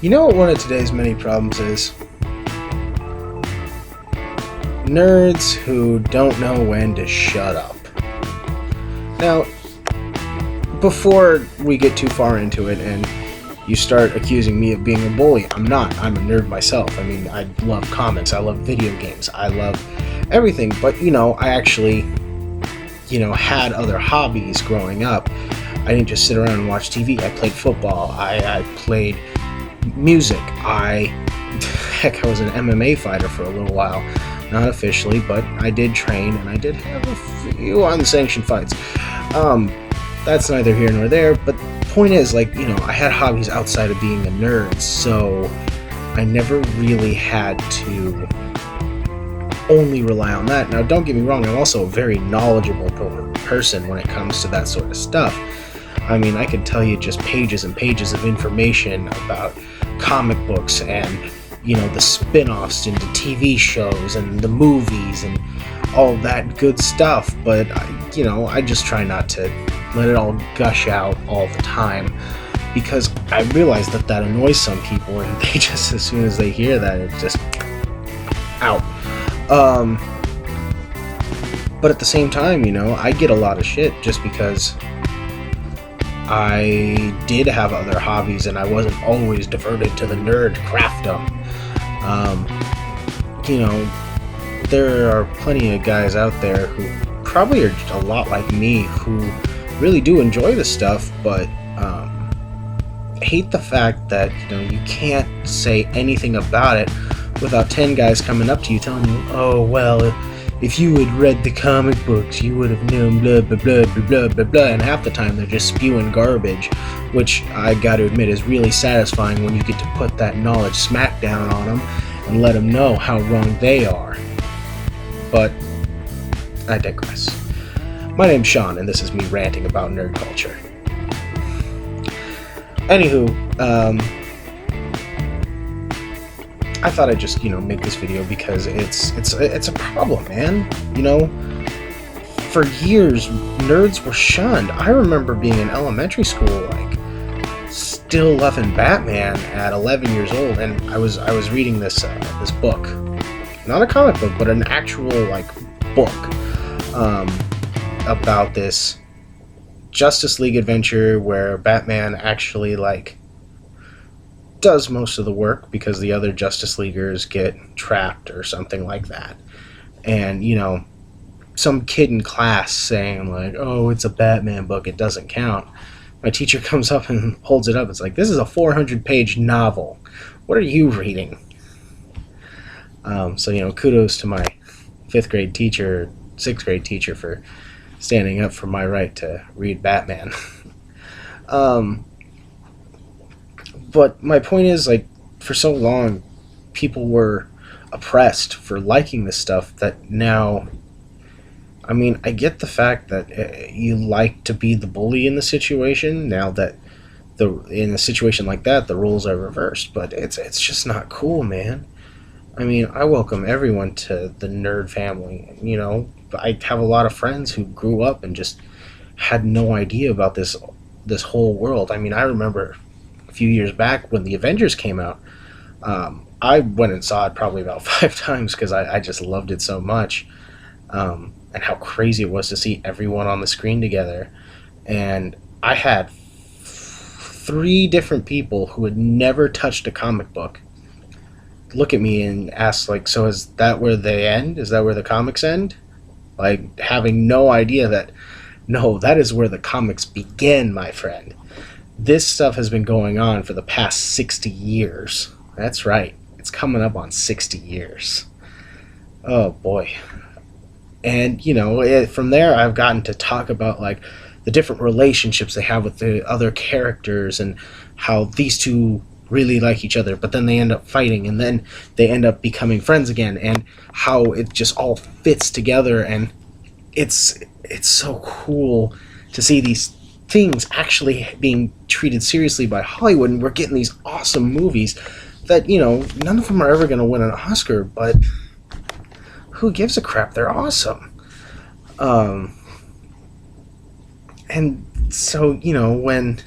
You know what one of today's many problems is? Nerds who don't know when to shut up. Now, before we get too far into it and you start accusing me of being a bully, I'm not. I'm a nerd myself. I mean, I love comics, I love video games, I love everything, but, I actually, had other hobbies growing up. I didn't just sit around and watch TV. I played football, I played music, heck, I was an MMA fighter for a little while. Not officially, but I did train, and I did have a few unsanctioned fights. That's neither here nor there, but the point is, I had hobbies outside of being a nerd, so I never really had to only rely on that. Now, don't get me wrong, I'm also a very knowledgeable person when it comes to that sort of stuff. I mean, I could tell you just pages and pages of information about comic books and the spin-offs into TV shows and the movies and all that good stuff, but I just try not to let it all gush out all the time, because I realize that annoys some people, and they just, as soon as they hear that, it's just out. But at the same time, I get a lot of shit just because I did have other hobbies and I wasn't always diverted to the nerd craftdom. There are plenty of guys out there who probably are a lot like me who really do enjoy this stuff, but hate the fact that you can't say anything about it without 10 guys coming up to you telling you, oh well, if you had read the comic books you would have known blah blah blah blah blah blah blah, and half the time they're just spewing garbage, which I gotta admit is really satisfying when you get to put that knowledge smack down on them and let them know how wrong they are. But I digress. My name's Sean, and this is me ranting about nerd culture. Anywho, I thought I'd just, make this video because it's a problem, man. For years, nerds were shunned. I remember being in elementary school, still loving Batman at 11 years old, and I was reading this book, not a comic book, but an actual book about this Justice League adventure where Batman actually does most of the work because the other Justice Leaguers get trapped or something like that. And some kid in class saying oh, it's a Batman book, it doesn't count. My teacher comes up and holds it up. It's this is a 400-page novel. What are you reading? So kudos to my 6th grade teacher for standing up for my right to read Batman. But my point is, for so long, people were oppressed for liking this stuff that now, I mean, I get the fact that you like to be the bully in the situation, now that in a situation like that, the roles are reversed, but it's just not cool, man. I mean, I welcome everyone to the nerd family. I have a lot of friends who grew up and just had no idea about this whole world. I mean, I remember a few years back when the Avengers came out, I went and saw it probably about 5 times because I just loved it so much, and how crazy it was to see everyone on the screen together. And I had 3 different people who had never touched a comic book look at me and ask, so is that where they end? Is that where the comics end? Having no idea that, no, that is where the comics begin, my friend. This stuff has been going on for the past 60 years. That's right. It's coming up on 60 years. Oh, boy. And, from there, I've gotten to talk about, the different relationships they have with the other characters and how these two really like each other, but then they end up fighting, and then they end up becoming friends again, and how it just all fits together. And it's so cool to see these things actually being treated seriously by Hollywood, and we're getting these awesome movies that, none of them are ever going to win an Oscar, but who gives a crap? They're awesome. And so, when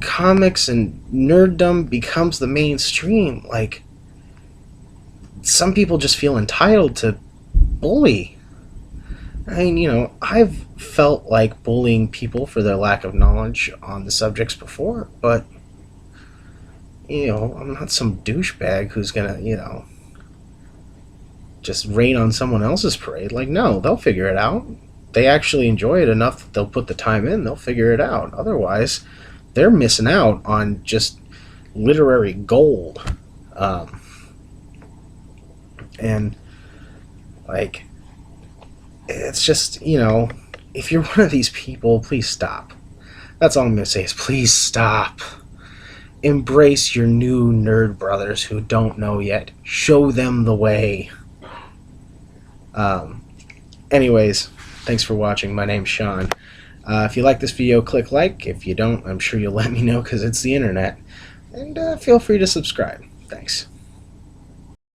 comics and nerddom becomes the mainstream, like, some people just feel entitled to bully. I mean, I've felt like bullying people for their lack of knowledge on the subjects before, but, I'm not some douchebag who's gonna, just rain on someone else's parade. Like, no, they'll figure it out. They actually enjoy it enough that they'll put the time in, they'll figure it out. Otherwise, they're missing out on just literary gold. And, like, it's just, if you're one of these people, please stop. That's all I'm going to say is please stop. Embrace your new nerd brothers who don't know yet. Show them the way. Anyways, thanks for watching. My name's Sean. If you like this video, click like. If you don't, I'm sure you'll let me know because it's the internet. And feel free to subscribe. Thanks.